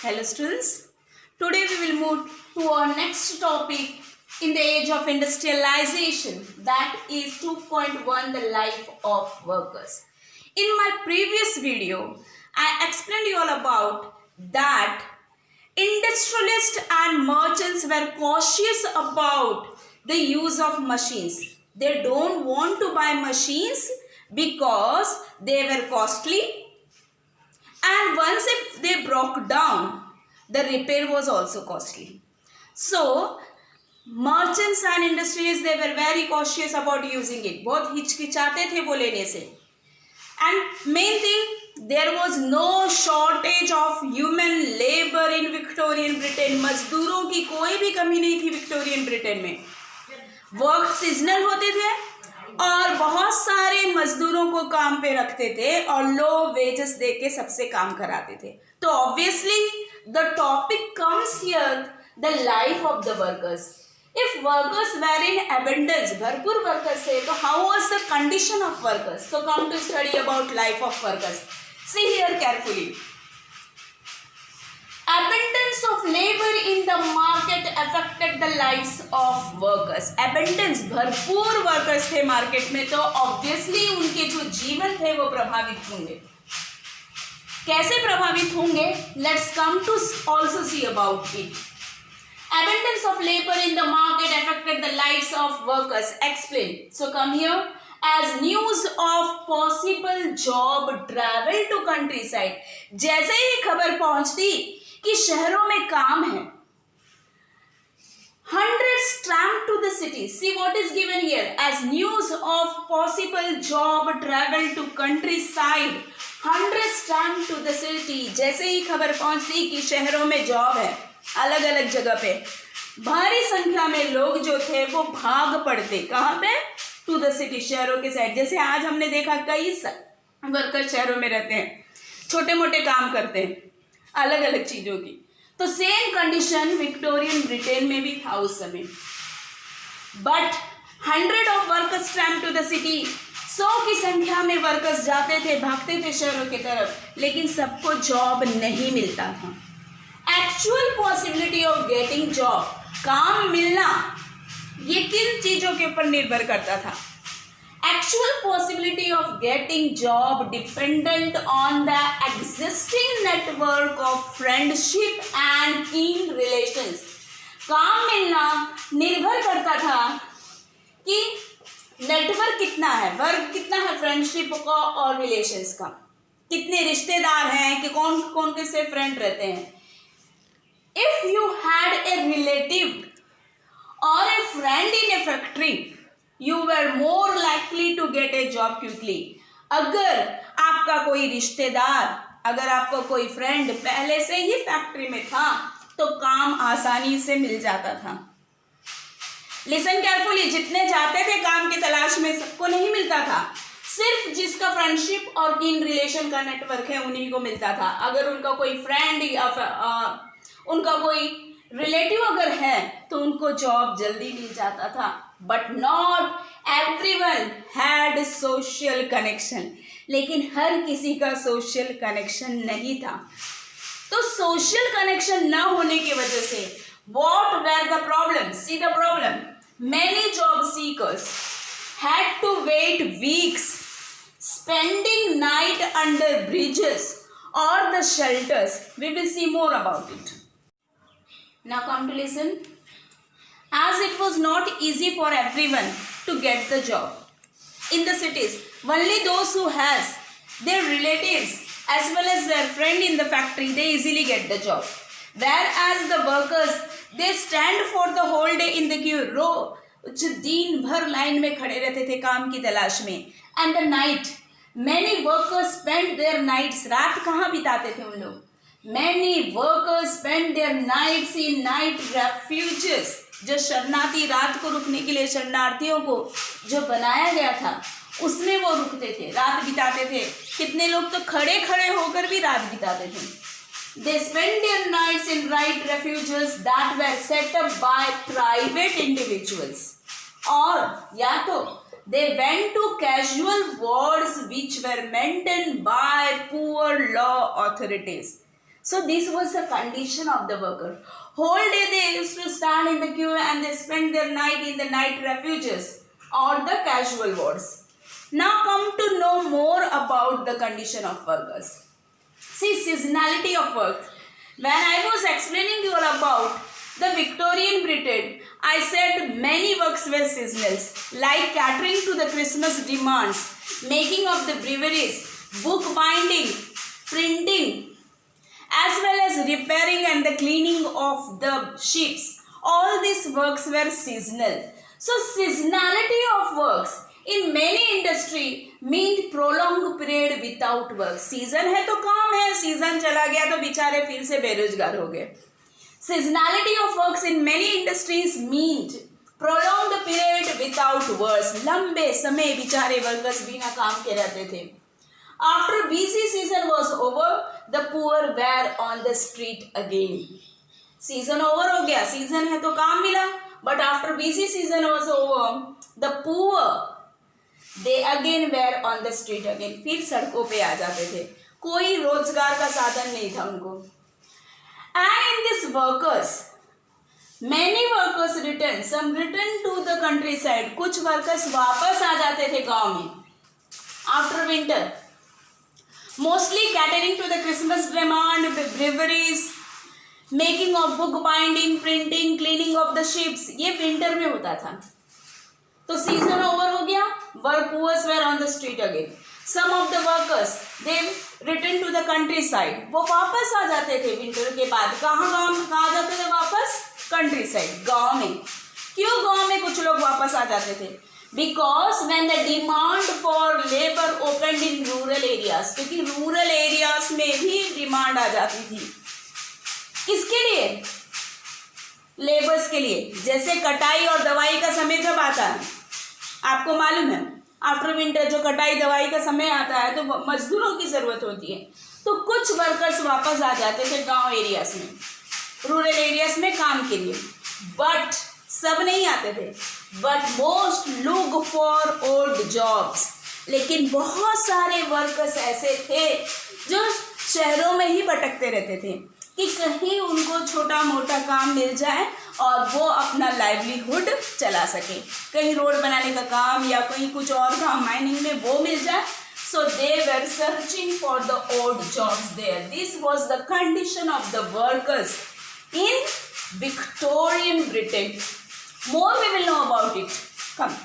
Hello students, today we will move to our next topic in the age of industrialization, that is 2.1, the life of workers. In my previous video, I explained you all about that industrialists and merchants were cautious about the use of machines. They don't want to buy machines because they were costly, and once if they broke down, the repair was also costly. So merchants and industrialists, they were very cautious about using it. बहुत हिचकिचाते थे वो लेने से. And main thing, there was no shortage of human labor in Victorian Britain. मजदूरों की कोई भी कमी नहीं थी विक्टोरियन ब्रिटेन में. वर्क सीजनल होते थे और बहुत सारे मजदूरों को काम पे रखते थे और लो वेजेस दे के सबसे काम कराते थे. तो obviously the topic comes here, the life of the workers. If workers were in abundance, भरपूर वर्कर्स है, तो how was the condition of workers? तो come to study about life of workers. See here carefully. Abundance of labor in the market affected the lives of workers. Abundance, भरपूर workers थे market में, तो obviously उनके जो जीवन थे वो प्रभावित होंगे. कैसे प्रभावित होंगे? Let's come to also see about it. Abundance of labor in the market affected the lives of workers. Explain. So come here. As news of possible job travel to countryside, जैसे ही खबर पहुंचती कि शहरों में काम है, hundreds tramped to the city. See what is given here as news of possible job travel to countryside. Hundreds tramped to the city. जैसे ही खबर पहुंचती कि शहरों में जॉब है अलग अलग जगह पे, भारी संख्या में लोग जो थे वो भाग पड़ते. कहाँ पे? टू द सिटी, शहरों के साइड. जैसे आज हमने देखा कई वर्कर शहरों में रहते हैं, छोटे मोटे काम करते हैं अलग अलग चीज़ों की. तो सेम कंडीशन विक्टोरियन ब्रिटेन में भी था उस समय. But 100 of workers tramp to the city. 100 की संख्या में वर्कर्स जाते थे, भागते थे शहरों की तरफ, लेकिन सबको जॉब नहीं मिलता था. Actual possibility of getting job, काम मिलना, ये किन चीज़ों के ऊपर निर्भर करता था? Actual possibility of getting job dependent on the existing network of friendship and keen relations. काम मिलना निर्भर करता था कि नेटवर्क कितना है, वर्ग कितना है फ्रेंडशिप का और रिलेशंस का, कितने रिश्तेदार हैं, कि कौन कौन किससे फ्रेंड रहते हैं. If you had a relative or a friend in a factory, you were more likely to get a job quickly. अगर आपका कोई रिश्तेदार, अगर आपको कोई फ्रेंड पहले से ही फैक्ट्री में था, तो काम आसानी से मिल जाता था. Listen carefully. जितने जाते थे काम की तलाश में, सबको नहीं मिलता था. सिर्फ जिसका फ्रेंडशिप और कीन रिलेशन का नेटवर्क है उन्हीं को मिलता था. अगर उनका कोई फ्रेंड या उनका कोई रिलेटिव अगर है तो उनको जॉब जल्दी मिल जाता था. But not everyone had social connection. लेकिन हर किसी का सोशल कनेक्शन नहीं था. तो सोशल कनेक्शन न होने की वजह से what were the problem? See the problem. Many job seekers had to wait weeks, spending night under bridges और the shelters. We will see more about it. Now come to listen. As it was not easy for everyone to get the job in the cities, only those who has their relatives as well as their friend in the factory, they easily get the job. Whereas the workers, they stand for the whole day in the queue, जो दिन भर line में खड़े रहते थे काम की तलाश में. And the night, many workers spend their nights. रात कहाँ बिताते थे उन लोग? Many workers spend their nights in night refuges. जो शरणार्थी, रात को रुकने के लिए शरणार्थियों को जो बनाया गया था उसमें वो रुकते थे, रात बिताते थे. कितने लोग तो खड़े खड़े होकर भी रात बिताते थे. They spend their nights in night refuges that were set up by private individuals. और या तो they went to casual wards which were maintained by poor law authorities. So this was the condition of the worker. Whole day they used to stand in the queue and they spent their night in the night refuges or the casual wards. Now come to know more about the condition of workers. See, seasonality of work. When I was explaining you all about the Victorian Britain, I said many works were seasonal, like catering to the Christmas demands, making of the breweries, book binding, printing, as well as repairing and the cleaning of the ships. All these works were seasonal. So seasonality of works in many industry meant prolonged period without work. Season है तो काम है, season चला गया तो बेचारे फिर से बेरोजगार हो गए. Seasonality of works in many industries meant prolonged period without work. लंबे समय बेचारे वर्कर्स बिना काम के रहते थे. After busy season was over, the poor were on the street again. Season over हो गया, season है तो काम मिला, but after busy season was over, the poor they again were on the street again. फिर सड़कों पे आ जाते थे, कोई रोजगार का साधन नहीं था उनको. And in this workers, many workers returned. Some returned to the countryside. कुछ workers वापस आ जाते थे गांव में. After winter. Mostly catering to the Christmas demand, breweries, making of book binding, printing, cleaning of the ships. ये winter में होता था. तो सीजन ओवर हो गया. Workers were on the street again. Some of the workers they returned to the countryside. वो वापस आ जाते थे विंटर के बाद. कहाँ जाते थे वापस? Countryside, गाँव में. क्यों गाँव में कुछ लोग वापस आ जाते थे? Because when the demand for labor opened in rural areas, क्योंकि rural areas में भी डिमांड आ जाती थी. किसके लिए? लेबर्स के लिए. जैसे कटाई और दवाई का समय जब आता है, आपको मालूम है, आफ्टर विंटर जो कटाई दवाई का समय आता है तो मजदूरों की ज़रूरत होती है. तो कुछ वर्कर्स वापस आ जाते थे गांव एरियाज में, रूरल एरियाज में काम के लिए. बट सब नहीं आते थे. But most look for old jobs. लेकिन बहुत सारे वर्कर्स ऐसे थे जो शहरों में ही भटकते रहते थे कि कहीं उनको छोटा मोटा काम मिल जाए और वो अपना लाइवलीहुड चला सके. कहीं रोड बनाने का काम या कहीं कुछ और काम माइनिंग में वो मिल जाए. So they were searching for the odd jobs there. This was the condition of the workers in Victorian Britain. More we will know about it. Come.